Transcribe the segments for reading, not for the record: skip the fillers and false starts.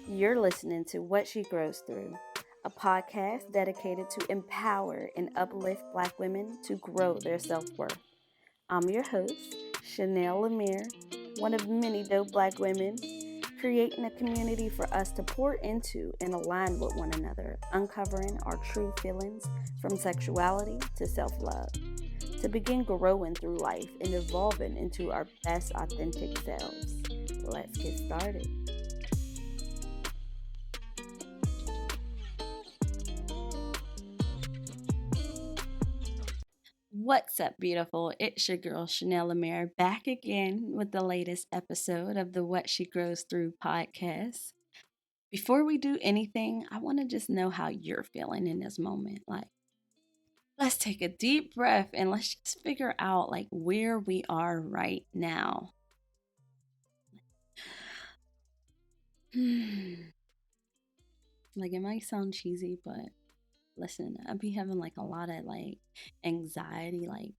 You're listening to What She Grows Through, a podcast dedicated to empower and uplift Black women to grow their self worth. I'm your host, Chanel Lemire, one of many dope Black women, creating a community for us to pour into and align with one another, uncovering our true feelings from sexuality to self love, to begin growing through life and evolving into our best authentic selves. Let's get started. What's up, beautiful? It's your girl, Chanel Lemire, back again with the latest episode of the What She Grows Through podcast. Before we do anything, I want to just know how you're feeling in this moment. Like, let's take a deep breath and let's just figure out like where we are right now. Like, it might sound cheesy, but listen, I be having like a lot of like anxiety, like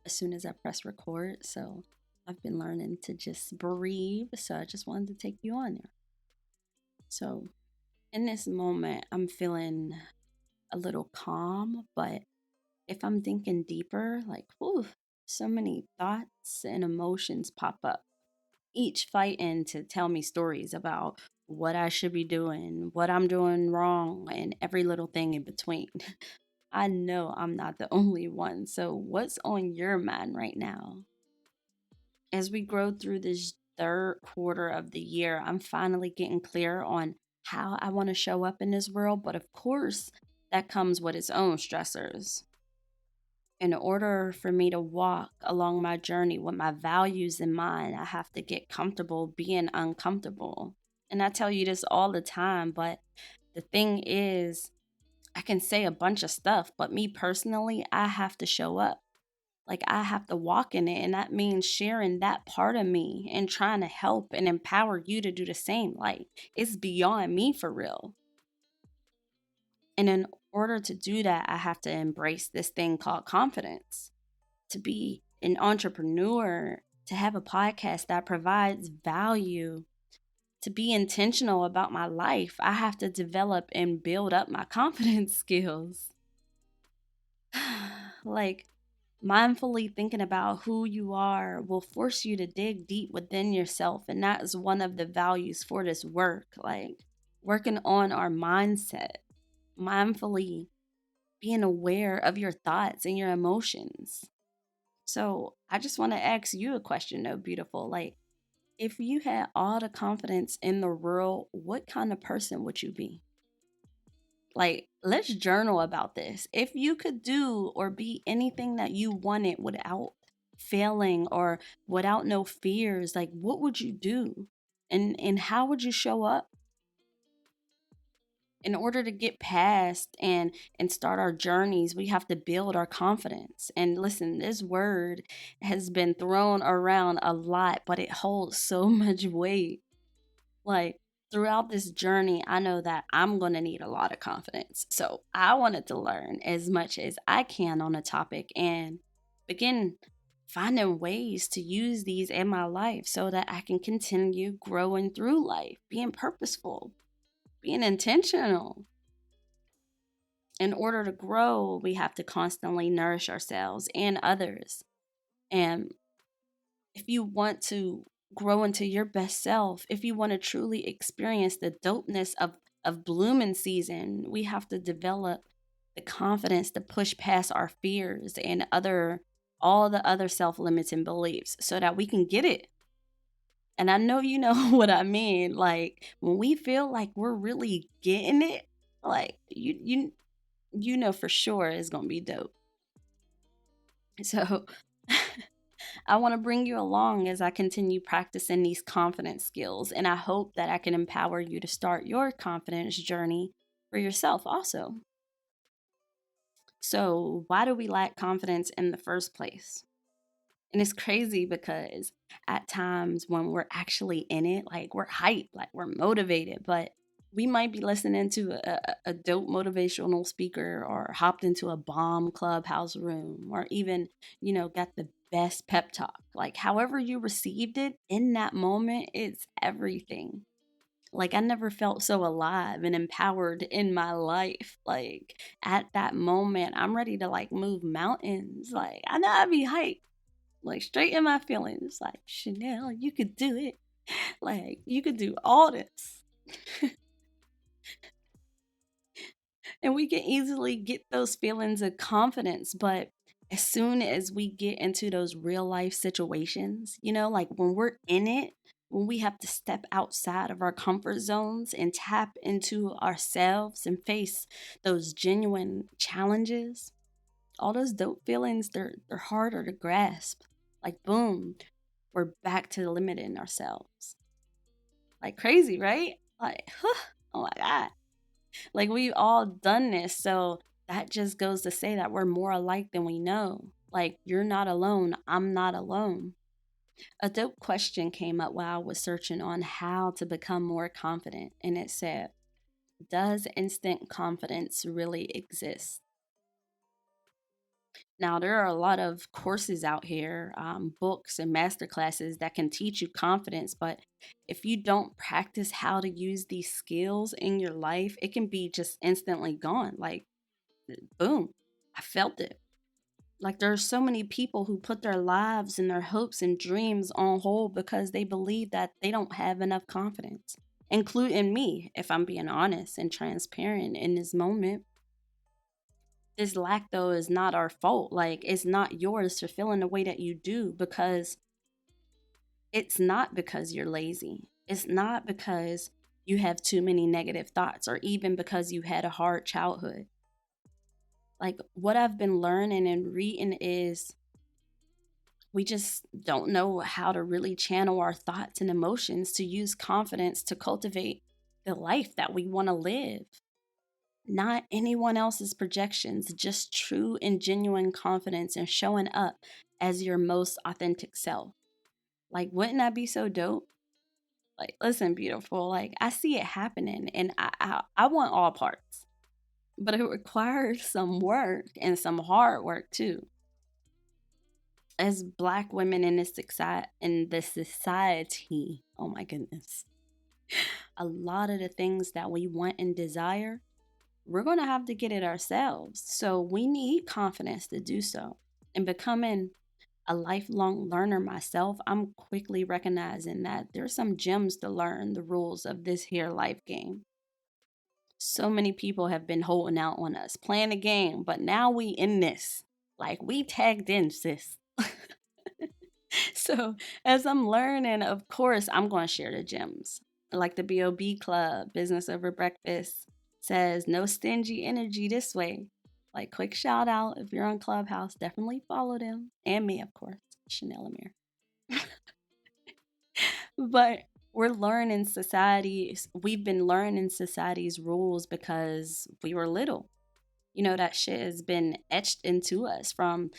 as soon as I press record. So I've been learning to just breathe. So I just wanted to take you on there. So in this moment, I'm feeling a little calm, but if I'm thinking deeper, like, whew, so many thoughts and emotions pop up, each fighting to tell me stories about what I should be doing, what I'm doing wrong, and every little thing in between. I know I'm not the only one. So, what's on your mind right now? As we grow through this third quarter of the year, I'm finally getting clear on how I want to show up in this world. But of course, that comes with its own stressors. In order for me to walk along my journey with my values in mind, I have to get comfortable being uncomfortable. And I tell you this all the time, but the thing is, I can say a bunch of stuff, but me personally, I have to show up. Like, I have to walk in it, and that means sharing that part of me and trying to help and empower you to do the same. Like, it's beyond me for real. And in order to do that, I have to embrace this thing called confidence. To be an entrepreneur, to have a podcast that provides value, to be intentional about my life, I have to develop and build up my confidence skills. Like, mindfully thinking about who you are will force you to dig deep within yourself. And that is one of the values for this work. Like, working on our mindset, mindfully being aware of your thoughts and your emotions. So, I just want to ask you a question, though, beautiful. Like, if you had all the confidence in the world, what kind of person would you be? Like, let's journal about this. If you could do or be anything that you wanted without failing or without no fears, like what would you do? And how would you show up? In order to get past and start our journeys, we have to build our confidence. And listen, this word has been thrown around a lot, but it holds so much weight. Like, throughout this journey, I know that I'm going to need a lot of confidence. So I wanted to learn as much as I can on a topic and begin finding ways to use these in my life so that I can continue growing through life, being purposeful, being intentional. In order to grow, we have to constantly nourish ourselves and others. And if you want to grow into your best self, if you want to truly experience the dopeness of blooming season, we have to develop the confidence to push past our fears and all the other self-limiting beliefs so that we can get it. And I know you know what I mean. Like, when we feel like we're really getting it, like you know for sure it's gonna be dope. So I want to bring you along as I continue practicing these confidence skills, and I hope that I can empower you to start your confidence journey for yourself also. So, why do we lack confidence in the first place? And it's crazy because at times when we're actually in it, like we're hyped, like we're motivated, but we might be listening to a dope motivational speaker or hopped into a bomb clubhouse room or even, got the best pep talk. Like, however you received it in that moment, it's everything. Like, I never felt so alive and empowered in my life. Like, at that moment, I'm ready to like move mountains. Like, I know I'd be hyped, like straight in my feelings. Like, Chanel, you could do it. Like, you could do all this. And we can easily get those feelings of confidence. But as soon as we get into those real life situations, like when we're in it, when we have to step outside of our comfort zones and tap into ourselves and face those genuine challenges, all those dope feelings, they're harder to grasp. Like, boom, we're back to limiting ourselves. Like, crazy, right? Like, oh my God. Like, we've all done this. So that just goes to say that we're more alike than we know. Like, you're not alone. I'm not alone. A dope question came up while I was searching on how to become more confident. And it said, does instant confidence really exist? Now, there are a lot of courses out here, books and master classes that can teach you confidence, but if you don't practice how to use these skills in your life, it can be just instantly gone. Like, boom, I felt it. Like, there are so many people who put their lives and their hopes and dreams on hold because they believe that they don't have enough confidence, including me, if I'm being honest and transparent in this moment. This lack, though, is not our fault. Like, it's not yours for feeling the way that you do, because it's not because you're lazy. It's not because you have too many negative thoughts, or even because you had a hard childhood. Like, what I've been learning and reading is we just don't know how to really channel our thoughts and emotions to use confidence to cultivate the life that we want to live. Not anyone else's projections, just true and genuine confidence and showing up as your most authentic self. Like, wouldn't that be so dope? Like, listen, beautiful. Like, I see it happening, and I want all parts, but it requires some work and some hard work too. As Black women in this society, oh my goodness, a lot of the things that we want and desire, we're going to have to get it ourselves. So we need confidence to do so. And becoming a lifelong learner myself, I'm quickly recognizing that there's some gems to learn the rules of this here life game. So many people have been holding out on us, playing the game, but now we in this. Like, we tagged in, sis. So as I'm learning, of course, I'm going to share the gems. Like the BOB Club, Business Over Breakfast, says no stingy energy this way. Like, quick shout out, if you're on Clubhouse, definitely follow them. And me, of course, Chanel Amir. But we've been learning society's rules because we were little. That shit has been etched into us from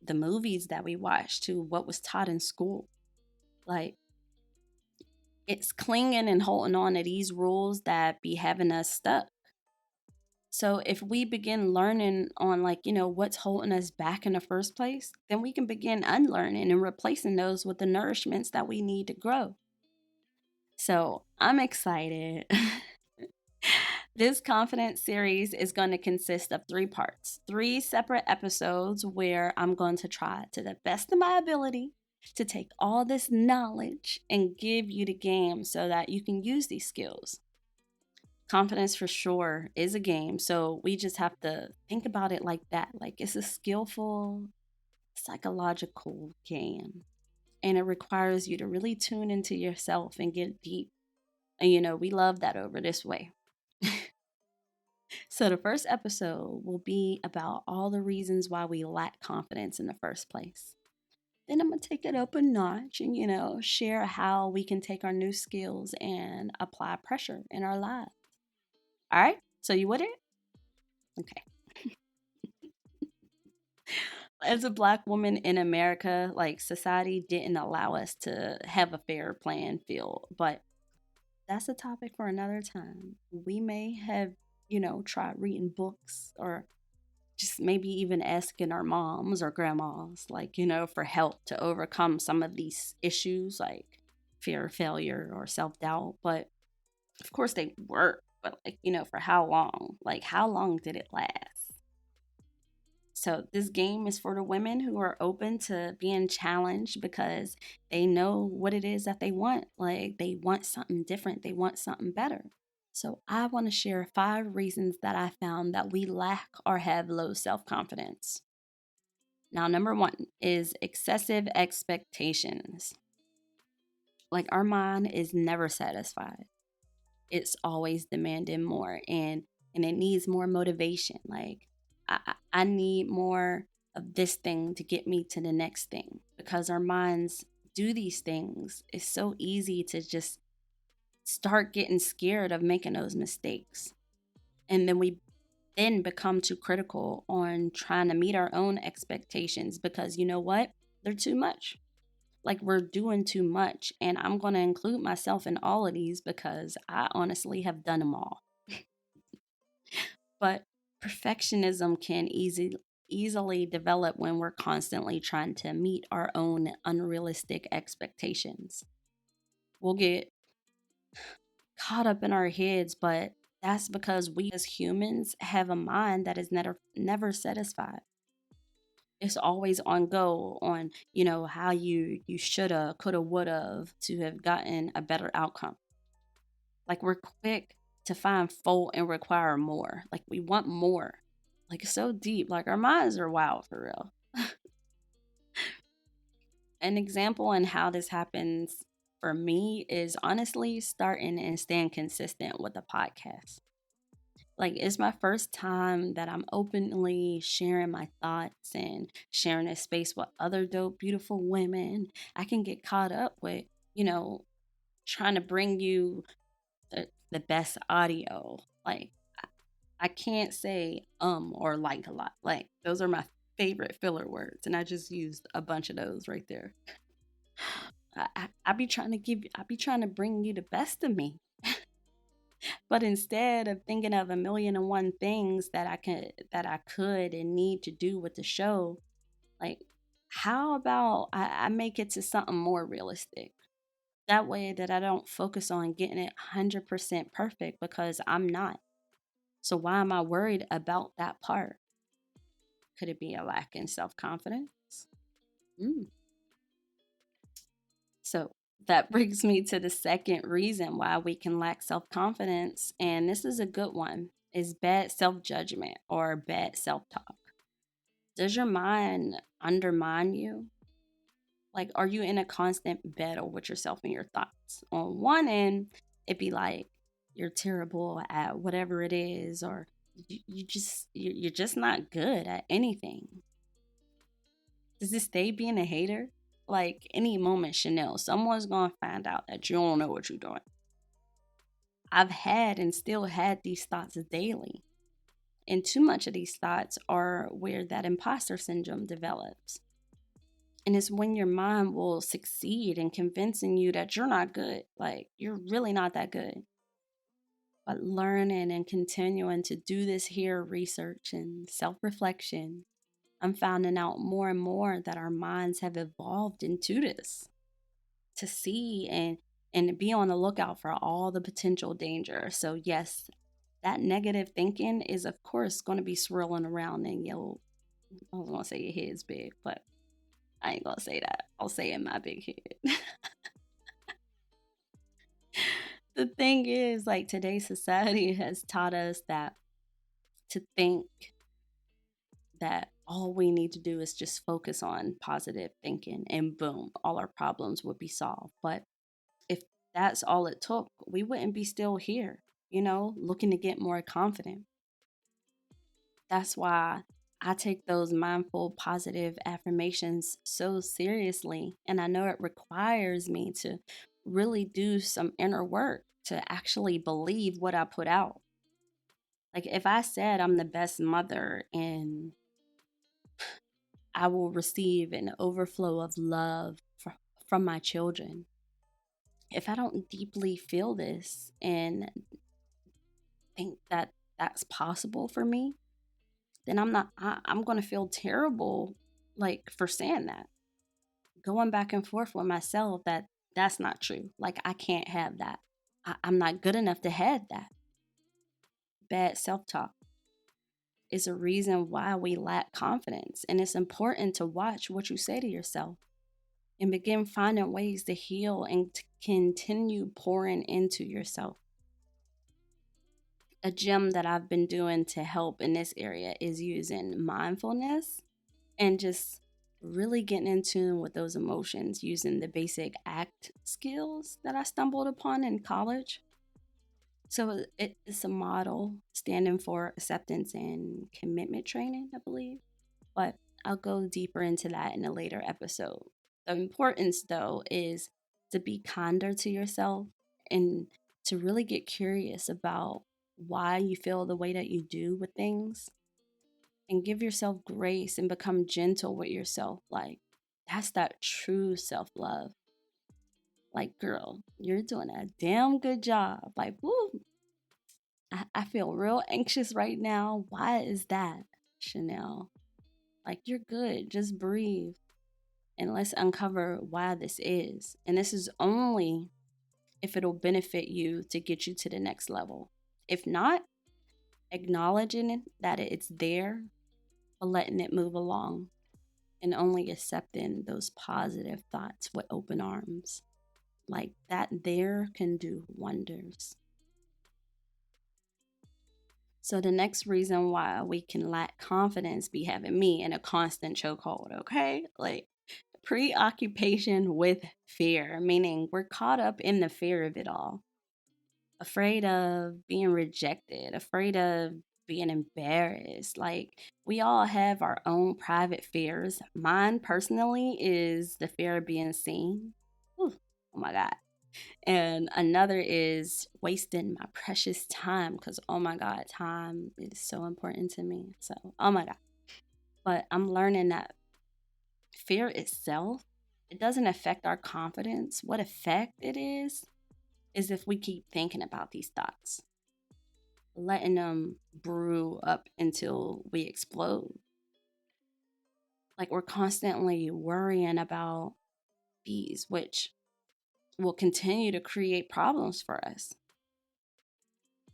the movies that we watched to what was taught in school. Like, it's clinging and holding on to these rules that be having us stuck. So if we begin learning on, like, what's holding us back in the first place, then we can begin unlearning and replacing those with the nourishments that we need to grow. So I'm excited. This confidence series is going to consist of 3 parts, 3 separate episodes where I'm going to try to the best of my ability to take all this knowledge and give you the game so that you can use these skills. Confidence for sure is a game, so we just have to think about it like that. Like, it's a skillful psychological game, and it requires you to really tune into yourself and get deep. And we love that over this way. So the first episode will be about all the reasons why we lack confidence in the first place. Then I'm going to take it up a notch and share how we can take our new skills and apply pressure in our lives. All right? So you with it? Okay. As a Black woman in America, like, society didn't allow us to have a fair playing field, but that's a topic for another time. We may have, tried reading books, or just maybe even asking our moms or grandmas, like, for help to overcome some of these issues, like fear of failure or self doubt. But Of course, they work, but like, for how long? Like, how long did it last? So, this game is for the women who are open to being challenged because they know what it is that they want. Like, they want something different, they want something better. So, I want to share 5 reasons that I found that we lack or have low self confidence. Now, number one is excessive expectations. Like, our mind is never satisfied, it's always demanding more, and it needs more motivation. Like, I need more of this thing to get me to the next thing, because our minds do these things. It's so easy to just start getting scared of making those mistakes, and then we then become too critical on trying to meet our own expectations, because you know what, they're too much. Like, we're doing too much, and I'm going to include myself in all of these because I honestly have done them all. But perfectionism can easily develop when we're constantly trying to meet our own unrealistic expectations. We'll get caught up in our heads, but that's because we as humans have a mind that is never satisfied. It's always on go on, how you shoulda, coulda, woulda to have gotten a better outcome. Like, we're quick to find fault and require more. Like, we want more. Like, it's so deep. Like, our minds are wild for real. An example on how this happens for me is honestly starting and staying consistent with the podcast. Like, it's my first time that I'm openly sharing my thoughts and sharing a space with other dope, beautiful women. I can get caught up with, you know, trying to bring you the best audio. Like, I can't say or like a lot. Like, those are my favorite filler words, and I just used a bunch of those right there. I be trying to bring you the best of me. But instead of thinking of a million and one things that I could and need to do with the show, like, how about I make it to something more realistic? That way that I don't focus on getting it 100% perfect, because I'm not. So why am I worried about that part? Could it be a lack in self-confidence? Mm. So that brings me to the second reason why we can lack self-confidence, and this is a good one, is bad self-judgment or bad self-talk. Does your mind undermine you? Like, are you in a constant battle with yourself and your thoughts? On one end, it'd be like you're terrible at whatever it is, or you're just not good at anything. Does it stay being a hater? Like, any moment, Chanel, someone's gonna find out that you don't know what you're doing. I've had and still had these thoughts daily. And too much of these thoughts are where that imposter syndrome develops. And it's when your mind will succeed in convincing you that you're not good. Like, you're really not that good. But learning and continuing to do this here research and self reflection, I'm finding out more and more that our minds have evolved into this, to see and be on the lookout for all the potential danger. So yes, that negative thinking is of course going to be swirling around in your, I was going to say your head's big, but I ain't going to say that. I'll say in my big head. The thing is, like, today's society has taught us that to think that all we need to do is just focus on positive thinking and boom, all our problems would be solved. But if that's all it took, we wouldn't be still here, looking to get more confident. That's why I take those mindful, positive affirmations so seriously. And I know it requires me to really do some inner work to actually believe what I put out. Like, if I said I'm the best mother and I will receive an overflow of love from my children, if I don't deeply feel this and think that that's possible for me, then I'm going to feel terrible, like, for saying that. Going back and forth with myself that that's not true. Like, I can't have that. I'm not good enough to have that. Bad self talk is a reason why we lack confidence. And it's important to watch what you say to yourself and begin finding ways to heal and to continue pouring into yourself. A gem that I've been doing to help in this area is using mindfulness and just really getting in tune with those emotions using the basic ACT skills that I stumbled upon in college. So it's a model standing for acceptance and commitment training, I believe. But I'll go deeper into that in a later episode. The importance, though, is to be kinder to yourself and to really get curious about why you feel the way that you do with things and give yourself grace and become gentle with yourself. Like, that's that true self love. Like, girl, you're doing a damn good job. Like, woo, I feel real anxious right now. Why is that, Chanel? Like, you're good. Just breathe and let's uncover why this is. And this is only if it'll benefit you to get you to the next level. If not, acknowledging it, that it's there, but letting it move along and only accepting those positive thoughts with open arms. Like that there can do wonders. So the next reason why we can lack confidence be having me in a constant chokehold, okay? Like preoccupation with fear, meaning we're caught up in the fear of it all. Afraid of being rejected, afraid of being embarrassed. Like we all have our own private fears. Mine personally is the fear of being seen. Ooh, oh my God. And another is wasting my precious time because, oh my God, time is so important to me. So, oh my God. But I'm learning that fear itself, it doesn't affect our confidence. What effect it is if we keep thinking about these thoughts, letting them brew up until we explode. Like we're constantly worrying about these, which will continue to create problems for us.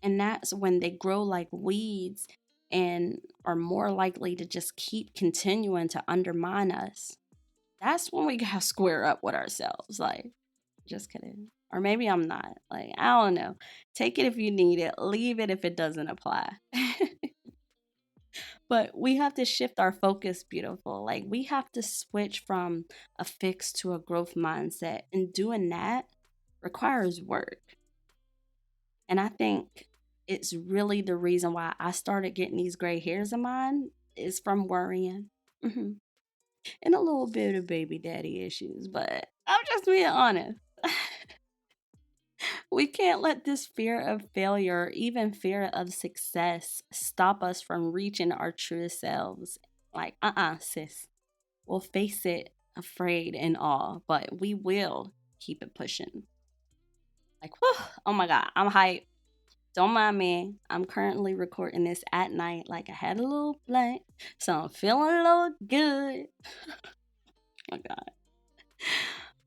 And that's when they grow like weeds and are more likely to just keep continuing to undermine us. That's when we gotta square up with ourselves. Like, just kidding. Or maybe I'm not. Like, I don't know. Take it if you need it, leave it if it doesn't apply. But we have to shift our focus, beautiful. Like, we have to switch from a fixed to a growth mindset. And doing that requires work. And I think it's really the reason why I started getting these gray hairs of mine is from worrying. Hmm. And a little bit of baby daddy issues, but I'm just being honest. We can't let this fear of failure, even fear of success, stop us from reaching our truest selves. Like, sis. We'll face it afraid and all, but we will keep it pushing. Like, whew, oh my God, I'm hyped. Don't mind me. I'm currently recording this at night. Like, I had a little blunt, so I'm feeling a little good. Oh my God.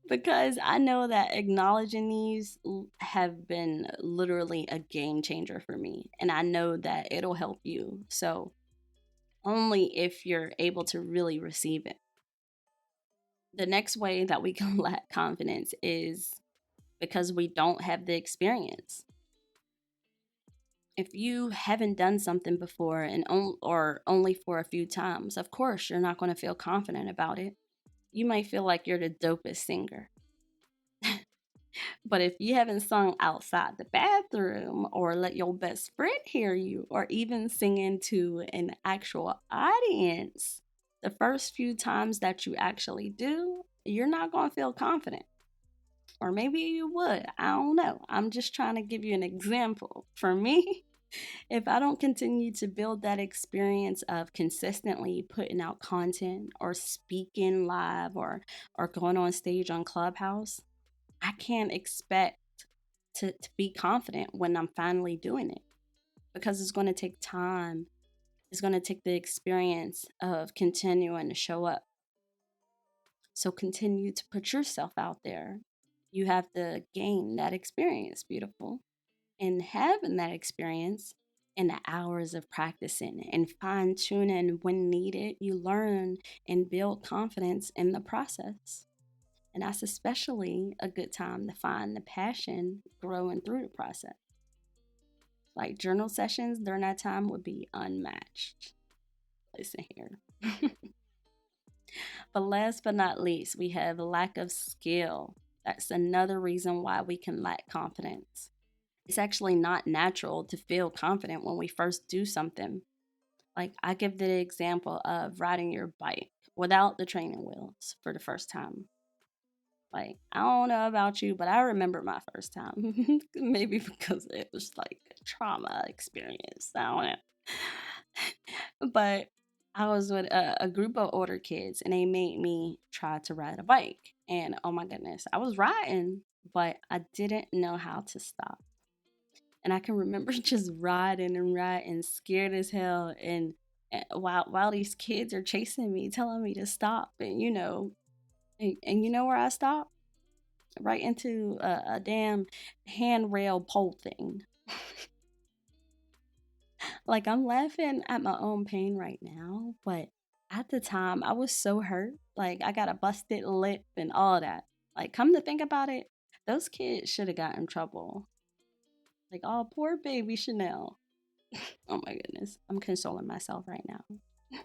Because I know that acknowledging these have been literally a game changer for me. And I know that it'll help you. So, only if you're able to really receive it. The next way that we can lack confidence is because we don't have the experience. If you haven't done something before or only for a few times, of course, you're not going to feel confident about it. You might feel like you're the dopest singer. But if you haven't sung outside the bathroom or let your best friend hear you or even singing to an actual audience, the first few times that you actually do, you're not going to feel confident. Or maybe you would. I don't know. I'm just trying to give you an example. For me, if I don't continue to build that experience of consistently putting out content or speaking live or going on stage on Clubhouse, I can't expect to be confident when I'm finally doing it because it's going to take time. It's going to take the experience of continuing to show up. So continue to put yourself out there. You have to gain that experience, beautiful. And having that experience and the hours of practicing and fine tuning when needed, you learn and build confidence in the process. And that's especially a good time to find the passion growing through the process. Like journal sessions during that time would be unmatched. Listen here. But last but not least, we have lack of skill. That's another reason why we can lack confidence. It's actually not natural to feel confident when we first do something. Like, I give the example of riding your bike without the training wheels for the first time. Like, I don't know about you, but I remember my first time. Maybe because it was like a trauma experience. I don't know. But I was with a group of older kids and they made me try to ride a bike. And oh my goodness, I was riding, but I didn't know how to stop. And I can remember just riding and riding, scared as hell. And while these kids are chasing me, telling me to stop, and and you know where I stopped? Right into a damn handrail pole thing. Like, I'm laughing at my own pain right now, but at the time I was so hurt. Like, I got a busted lip and all that. Like, come to think about it, those kids should have got in trouble. Like, oh, poor baby Chanel. Oh my goodness. I'm consoling myself right now.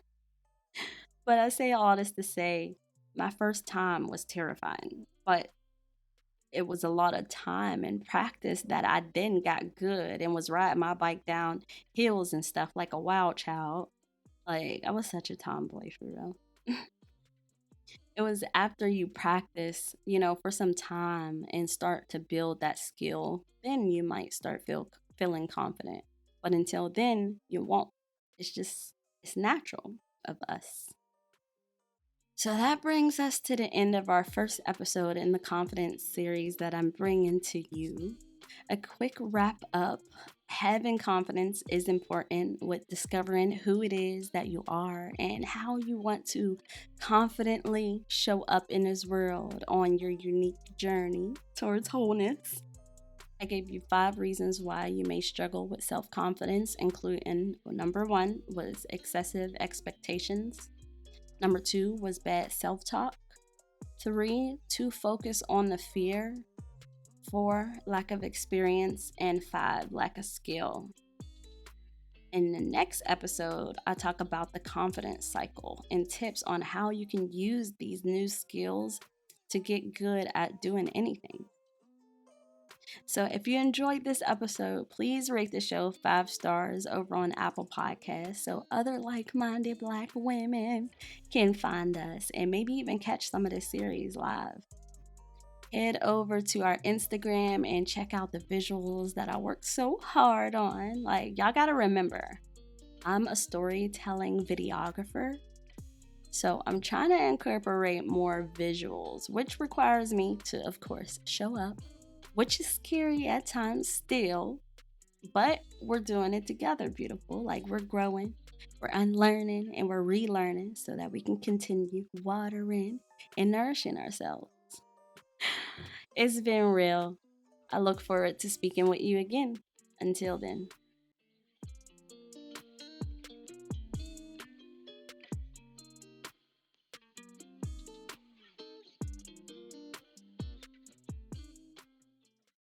But I say all this to say my first time was terrifying, but it was a lot of time and practice that I then got good and was riding my bike down hills and stuff like a wild child. Like, I was such a tomboy for real. It was after you practice, for some time and start to build that skill, then you might start feeling confident. But until then, you won't. It's natural of us. So that brings us to the end of our first episode in the confidence series that I'm bringing to you. A quick wrap up. Having confidence is important with discovering who it is that you are and how you want to confidently show up in this world on your unique journey towards wholeness. I gave you 5 reasons why you may struggle with self confidence, including number one was excessive expectations. Number 2 was bad self talk. 3, too focused on the fear. 4, lack of experience. And 5, lack of skill. In the next episode, I talk about the confidence cycle and tips on how you can use these new skills to get good at doing anything. So if you enjoyed this episode, please rate the show 5 stars over on Apple Podcasts so other like-minded Black women can find us and maybe even catch some of this series live. Head over to our Instagram and check out the visuals that I worked so hard on. Like, y'all gotta remember, I'm a storytelling videographer. So I'm trying to incorporate more visuals, which requires me to, of course, show up, which is scary at times still, but we're doing it together, beautiful. Like, we're growing, we're unlearning, and we're relearning so that we can continue watering and nourishing ourselves. It's been real. I look forward to speaking with you again. Until then.